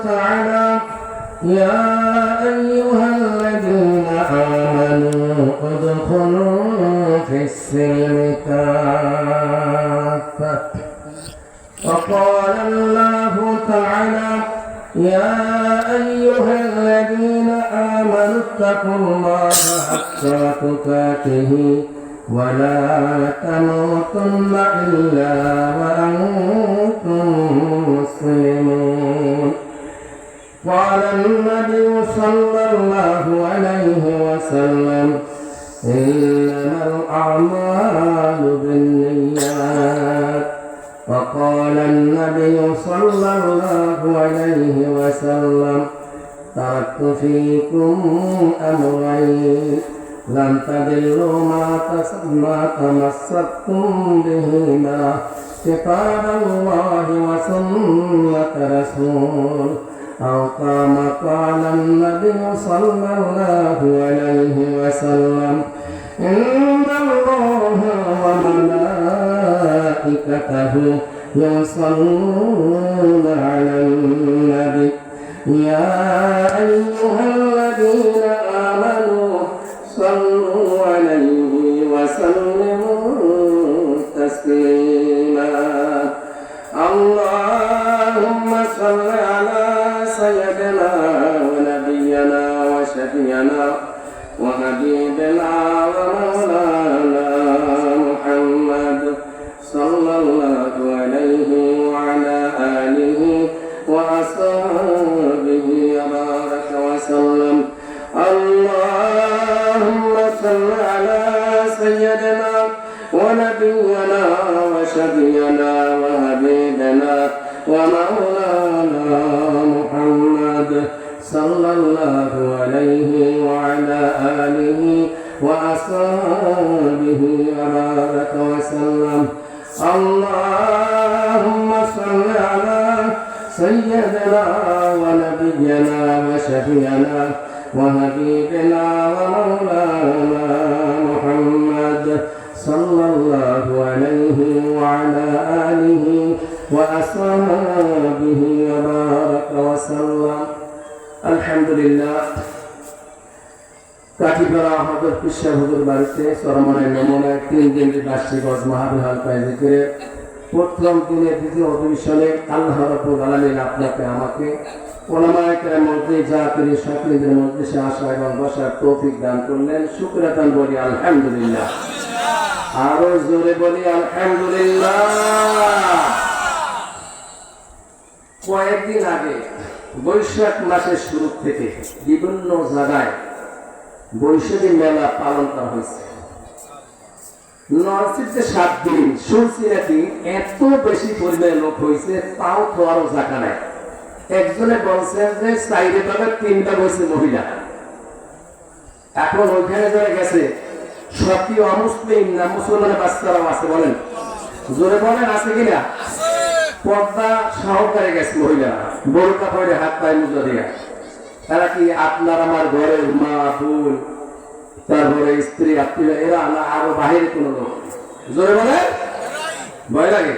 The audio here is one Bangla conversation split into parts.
تعالى يا أيها الذين آمنوا ادخلوا في السلم كافة وقال الله تعالى يا أيها الذين آمنوا اتقوا الله حق تقاته ولا تموتن إلا وأنتم مسلمون قال النبي صلى الله عليه وسلم إنما الأعمال بالنيات وقال النبي صلى الله عليه وسلم تركت فيكم أمرين لن تضلوا ما تمسكتم بهما كتاب الله وسنة رسول أو كما قال النبي صلى الله عليه وسلم إن الله وملائكته يصلون على النبي يا أيها الذين آمنوا صلوا عليه وسلموا تسليما اللهم صل على سيدنا ونبينا وشفينا وحبيبنا ومولانا محمد صلى الله عليه وعلى آله وأصحابه وبارك وسلم اللهم صل على سيدنا ونبينا وشفينا وحبيبنا ومولانا محمد صلى الله عليه وعلى آله وأصحابه وبارك وسلم اللهم صل على سيدنا ونبينا وشفينا وحبيبنا ومولانا محمد صلى الله عليه وعلى آله وأصحابه وبارك وسلم الحمد لله কাঠিপাড়া হযরত পিসা হুজুর বাড়িতে সরমনের নমুনা 3 দিনের বার্ষিক ওয়াজ মাহফিল হালকা জিকিরে প্রথম দিনের দ্বিতীয় অধিবেশনে আল্লাহ রাব্বুল আলামিন আপনাকে আমাকে ওলামায়ে কেরাম মধ্যে জাকিরি শাকিরদের মজলিসে আসা এবং বসার তৌফিক দান করলেন শুকরিয়া দান বলি আলহামদুলিল্লাহ আরো জোরে বলি আলহামদুলিল্লাহ কয়েকদিন আগে বৈশাখ মাসের শুরু থেকে বিভিন্ন জায়গায় বৈশাখী মেলা পালন করা হয়েছে নরসিংদীতে 7 দিন শুনছি নাকি এত বেশি পরিমাণে লোক হয়েছে তাও তো আরো জায়গা নাই একজনে বলছেন যে সাইডে তবে 3টা বসে মহিলা এখন ওইখানে যারা গেছে সত্যি অমুসলিম না মুসলমানের বাচ্চারাও আছে বলেন জোরে বলেন আছে কিনা পর্দা সহকারে গেছে মহিলা বোরকা পরে হাত পায়ে মুজা দিয়া তারা কি আপনার আমার ঘরের মা বোন তারপরে স্ত্রী আত্মীয় এরা না আরো বাহিরে কোন লোক জোরে বলে ভয় লাগে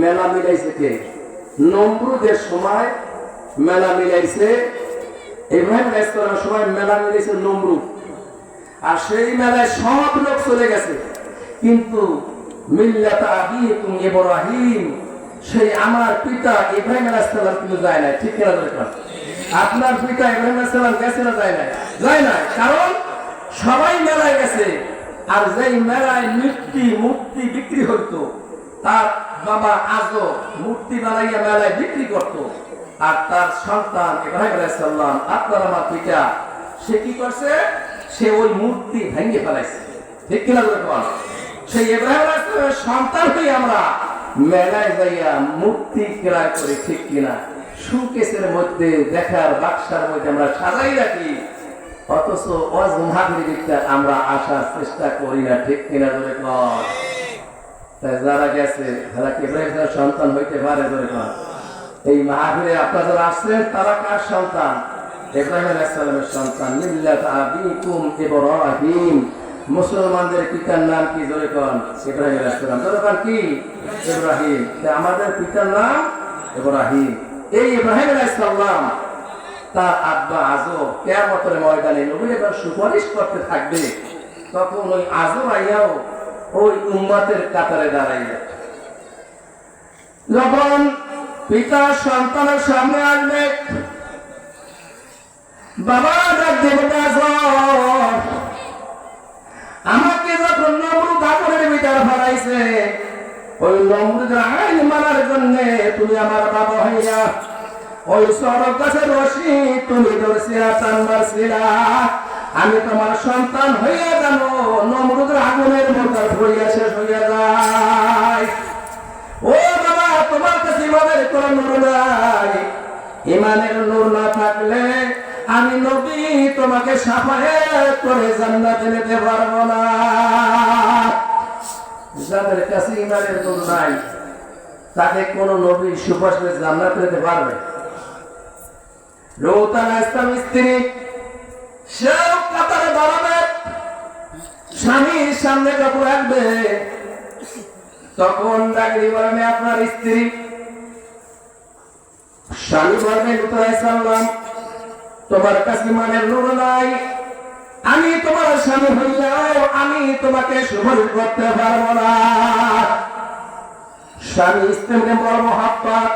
মেলা মিলাইছে কে নমরুদের সময় মেলা মিলাইছে ইব্রাহিম আলাইহিস সালামের সময় মেলা মিলাইছে নমরুদ আর সেই মেলায় সব লোক চলে গেছে কিন্তু মিল্লাত আবিকুম ইব্রাহিম সেই আমার পিতা ইব্রাহিম আলাইহিস সালাম কিন্তু যায় না ঠিক কিনা বলেন আপনার পিতা ইব্রাহিম আলাইহিস সালাম গেছে না যায় না কারণ সবাই মেলায় গেছে আর যেই মেলায় মূর্তি বিক্রি হতো তার বাবা আজও মূর্তি বানাইয়া মেলায় বিক্রি করত আর তার সন্তান ইব্রাহিম আলাইহিস সালাম আপনার আমার পিতা সে কি করছে সে ওই মূর্তি ভেঙে ফেলাইছে ঠিক কিনা বলেন সেই ইব্রাহিম আলাইহিস সালামের সন্তান হয়ে আমরা মেলায় যাইয়া মূর্তি ক্রয় করি ঠিক কিনা সুকেসের মধ্যে দেখার বাক্সার মধ্যে আমরা সাজাই রাখি অথচ ওয়াজ মাহফিলে আমরা আসার চেষ্টা করি না ঠিক কিনা বলে তাই যারা গেছে তারা কি ইব্রাহিমের সন্তান হইতে পারে বলে এই মাহফিলে আপনারা যারা আসছেন তারা কার সন্তান ইব্রাহিম আলাইহিস সালামের সন্তান মিল্লাত আবিকুম ইব্রাহিম মুসলমানদের পিতার নাম কি জোরে কোন ইব্রাহিম আলাইহিস সালাম জোরে কোন কি ইব্রাহিম আমাদের পিতার নাম ইব্রাহিম এই ইব্রাহিম আলাইহিস সালাম তার আব্বা আজর কিয়ামতের ময়দানে নবীর এবার সুপারিশ করতে থাকবে, তখন ওই আজর আইয়াও ওই উম্মতের কাতারে দাঁড়াইবে। যখন পিতা সন্তানের সামনে আসবে, বাবা ডাক দেবে, আজর আমাকে যখন নমরুদ আগুনের ভিতর ফেলাইছে, ওই নমরুদের আইন মানার জন্য তুমি আমার বাবা হইয়া ওই সরব গাছের রশি তুমি ধরছিলা, টান মারছিলা, আমি তোমার সন্তান হইয়া জানো নমরুদের আগুনের ভিতর পড়িয়া শেষ হইয়া যায়। ও বাবা, তোমার কাছে ইমানের কোন নূর নাই, ইমানের নূর না থাকলে আমি নবী তোমাকে সাফায়াত করে জান্নাতে নিতে পারবো না। যাদের কাছে ইমানের নূর নাই তাকে কোন নবী সুপারিশ করে জান্নাতে নিতে পারবে? লূত আলাইহিস সালামের স্ত্রী সেও কাতারে দাঁড়াবে, স্বামীর সামনে যখন আসবে তখন ডাকলি বলবে আপনার স্ত্রী। স্বামী বলবে লূত আলাইহিস সালাম তোমার কাছে ইমানের নূর নাই, আমি তোমার স্বামী হইয়াও আমি তোমাকে সুপারিশ করতে পারবো না। স্বামী স্ত্রীকে বড় মহাব্বত,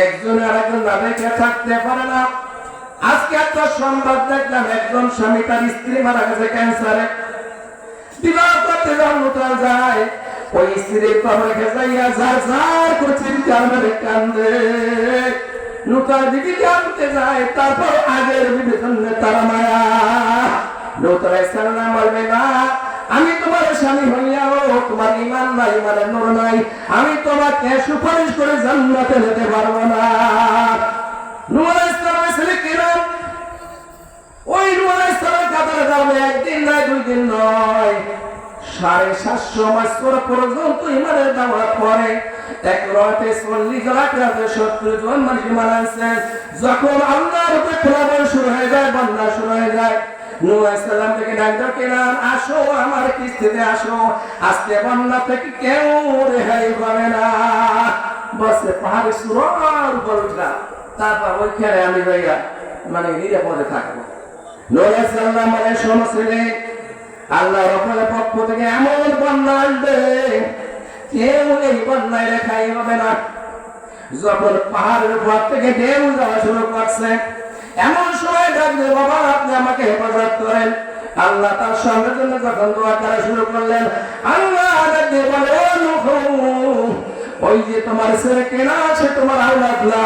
একজন আরেকজন না দেখে থাকতে পারে না। আজকে একটা সংবাদ দেখলাম, একজন স্বামী তার স্ত্রী মারা গেছে ক্যান্সারে, বিবাহ করতে যাওয়া যায়, ওই স্ত্রীর কবর রেখে যাইয়া ঝার ঝার করে চিৎকার মেরে কান্দে। নূতন দিদি জানতে যায়, তারপর আগের বিবেচনে তারা মায়া। লূত আলাইহিস সালাম বলবে না, আমি তোমার স্বামী হইয়াও তোমার ঈমান নাই, ইমানের নূর নাই, আমি তোমাকে সুপারিশ করে জান্নাতে নিতে পারবো না। নূহ আলাইহিস সালামের ছেলে কিরম, ওই নূহ আলাইহিস সালামের কাতারে যাবে, একদিন নয় দুই দিন নয়, 750 বছর পর্যন্ত ইমানের দাওয়াত পড়ে। এক রাতে 40 লাখ রাতে 70 জন মানুষ ইমান আনছে। যখন আল্লাহর উপরে প্লাবন শুরু হয়ে যায়, বন্যা শুরু হয়ে যায়, নূহ আলাইহিস সালাম থেকে ডাক দিলেন, আসো আমার কিস্তিতে আসো, আজকে বন্যা থেকে কেউ রেহাই পাবে না। বসে পাহাড়ে সুরার উপর উঠলাম, তারপর ওইখানে আমি যাইয়া মানে নিরাপদে থাকবো। নূহ আলাইহিস সালাম মানে সমস্যা, আল্লাহ রাব্বুল পক্ষ থেকে এমন বন্যা আসবে কেউ এই বন্যায় রেখাই হবে না। যখন পাহাড়ের উপর থেকে ঢেউ যাওয়া শুরু করছে, এমন সময় ডাকবে, বাবা আপনি আমাকে হেফাজত করেন। আল্লাহ তার সঙ্গে জন্য যখন দোয়া করা শুরু করলেন, আল্লাহ ডাকবে বলে, ও নূহ, ওই যে তোমার ছেলে কেনা আছে, তোমার আওলাদ না,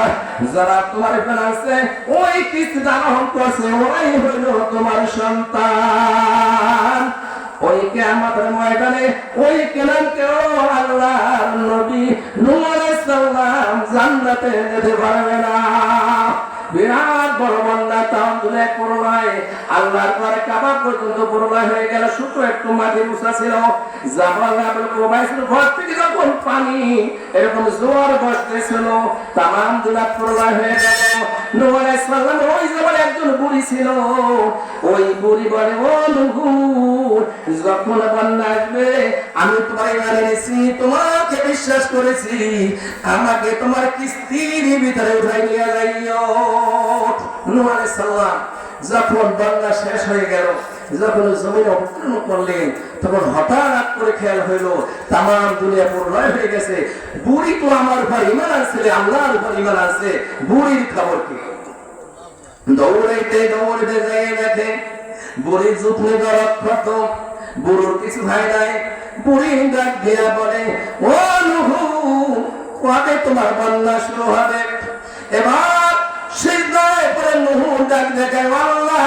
যারা তোমার এখানে আছে ওই কিস্তি দান করছে, ওরাই হইল তোমার সন্তান। ওই কিয়ামতের ময়দানে ওই কেনানকেও আল্লাহর নবী নূহ আলাইহিস সালাম জান্নাতে যেতে পারবে না। বিরাট বড় বন্যা, তাহলে করোনায় আল্লাহর ঘরে কাবা পর্যন্ত করোনা হয়ে গেল, শুধু একটু মাটি মুছা ছিল। জাবাল আবুল কুবাইসের ঘর থেকে যখন পানি এরকম জোয়ার বসতেছিল, তামাম দুনিয়া করোনা হয়ে গেল। নূহ আলাইহিস সালাম ওই জামানে একজন বুড়ি ছিল, ওই বুড়ি বলে, ও নূহ, যখন বন্যা আসবে আমি তোমার ইমান এনেছি, তোমাকে বিশ্বাস করেছি, আমাকে তোমার কিস্তির ভিতরে উঠাই নিয়ে যাইও। নূহ আলাইহিস সালাম যখন বন্যা শেষ হয়ে গেল, যখন জমিনে অবতরণ করলেন, তখন হঠাৎ করে খেয়াল হইল তামাম দুনিয়া প্রলয় হয়ে গেছে। বুড়ি তো আমার উপর ঈমান আনছে, আল্লাহর উপর ঈমান আনছে, বুড়ির খবর কি? দৌড়াইতে দৌড়াইতে যাই দেখে বুড়ির যুদ্ধে দরক্ষত, বুড়োর কিছু ভাই নাই। বুড়ি ডাক দিয়া বলে, ও নূহ, কবে তোমার বন্যা শুরু হবে? এবার সিজদায় পড়ে নূহ ডাক দেখে, আল্লাহ,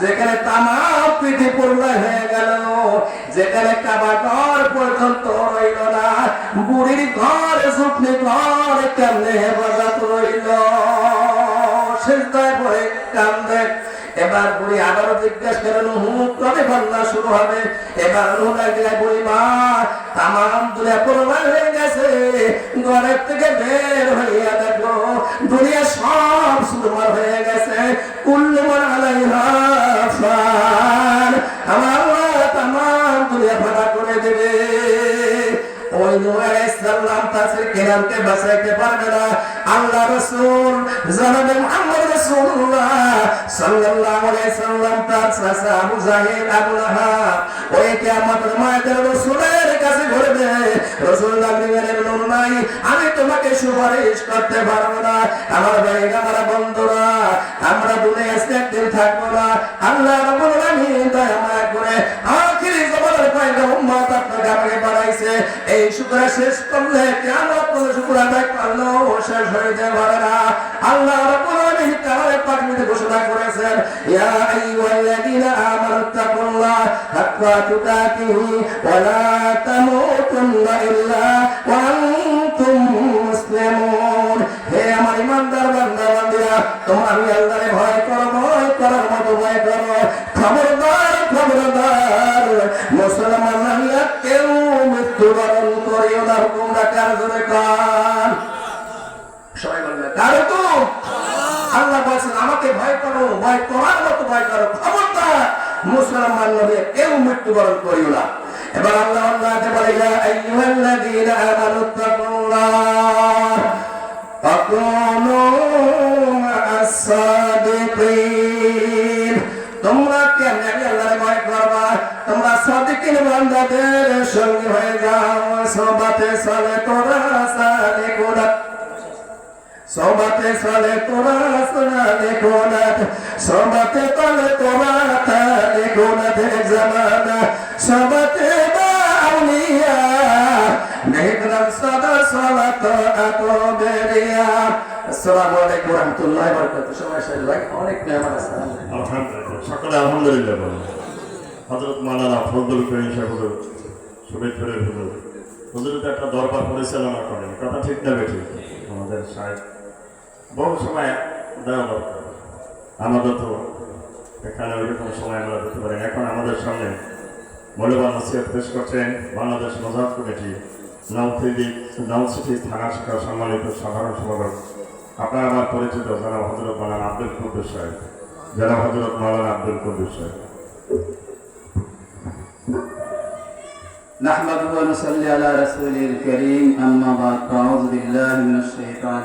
যেখানে তামাম পৃথিবী প্রলয় হয়ে গেল, যেখানে কাবা ঘর পর্যন্ত রইল না, বুড়ির ঘর শুকনি ঘর কেমনে হেফাজত রইল? সিজদায় পড়ে কান্দে। এবার বুড়ি আবারও জিজ্ঞাসা করে, নূহ, কবে বন্যা শুরু হবে? এবার নূহ ডাকলে, বুড়ি মা, তামাম দুনিয়া প্রলয় হয়ে গেছে, ঘরের থেকে বের হইয়া দেখো দুনিয়া সব সুরমার হয়ে গেছে, কুল্লু মান আলাইহা ফান, আমার আল্লাহ তামাম দুনিয়া ফাঁকা করে দেবে। ওই নূহ আলাইহিস সালাম নাসির কিনানকে বাঁচাইতে পারবে না। আল্লাহ রাসূল জনাবে মুহাম্মদ রাসূলুল্লাহ সাল্লাল্লাহু আলাইহি সাল্লাম তার চাচা আবু জাহেল আবু লাহাব ওই কিয়ামতের ময়দানে রাসূলের কাছে ঘুরবে। রাসূলুল্লাহ বলেন নূর নাই, আমি তোমাকে সুপারিশ করতে পারবো না। আমার ভাই আমার বন্ধুরা, আমরা দুনিয়াতে একদিন থাকবো না। আল্লাহ রাব্বুল আলামিন দয়া মায়া করে আখিরি জমানার পয়গম্বর উম্মত আপনাকে আমাকে বানাইছে। এই শুকর শেষ করলে কিয়ামত পর্যন্ত শুকর আদায় করলেও শেষ হয়ে যেতে পারে না। আল্লাহ রাব্বুল আলামিন কালামে পাক মধ্যে ঘোষণা করেছেন, ইয়া আইয়ুহাল্লাযীনা আমানু তাকুল্লাহ হাক্কা তুকাতিহি ওয়া লা তামুতুন্না ইল্লা ওয়া আনতুম মুসলিমুন। হে আমার ইমানদার বান্দা বান্দীরা, তোমরা আমি আল্লাহরে ভয় করো, ভয় করার মতো ভয় করো। খবরদার খবরদার, মুসলমান নাহিয়া কেউ মৃত্যুবরণ করিও না। হুকুমটা কার জোরে কার? সবাই বলবে কার হুকুম? আল্লাহ বলেছেন আমাকে ভয় করো, ভয় করার মতো ভয় করো। খবরদার মুসলমান নাহিয়া কেউ মৃত্যুবরণ করিও না। এবার আল্লাহ আল্লাহকে বলে, ইয়া আইয়ুহাল্লাযীনা আমানু তাকুল্লাহ ফাকুনু মা'আস সাদিকিন। তোমরা কেমনে আমি আল্লাহরে ভয় করবা? তোমরা সাদিকিন বান্দাদের সঙ্গে হয়ে যাও। সোহবতে সালে তোরা সাদিকুনা, সোহবতে সালে তোরা সাদিকুনা, সোহবতে তালে তোরা সাদিকুনা তে জামানা, সোহবতে আউলিয়া নেহরান সাদা সালাত আতবেরিয়া। আসসালামু আলাইকুম ওয়া রাহমাতুল্লাহি ওয়া বারাকাতুহু। সবাই সাথে ভাই অনেক মেহমান আছে। আলহামদুলিল্লাহ, সকলে আলহামদুলিল্লাহ বলেন। হযরত মাওলানা ফজলুল করিম সাহেব হুজুর, শরীফপুরের হুজুর, হুজুর তো একটা দরবার পরিচালনা করেন, কথা ঠিক না বেঠিক? আমাদের সাহেব বহু সময় দেওয়া দরকার। আমাদের তো এখানে ওইরকম সময় আমরা দিতে পারি। এখন আমাদের সামনে মূল্যবান নসিহত পেশ করছেন বাংলাদেশ মজাহিদ কমিটি নওসিটি থানা শাখার সম্মানিত সাধারণ সম্পাদক, আপনার আমার পরিচিত জনাব হযরত মাওলানা আব্দুল কুদ্দুস সাহেব। জনাব হযরত মাওলানা আব্দুল কুদ্দুস সাহেব। نحمده ونصلي على رسوله الكريم أما بعد فأعوذ بالله من الشيطان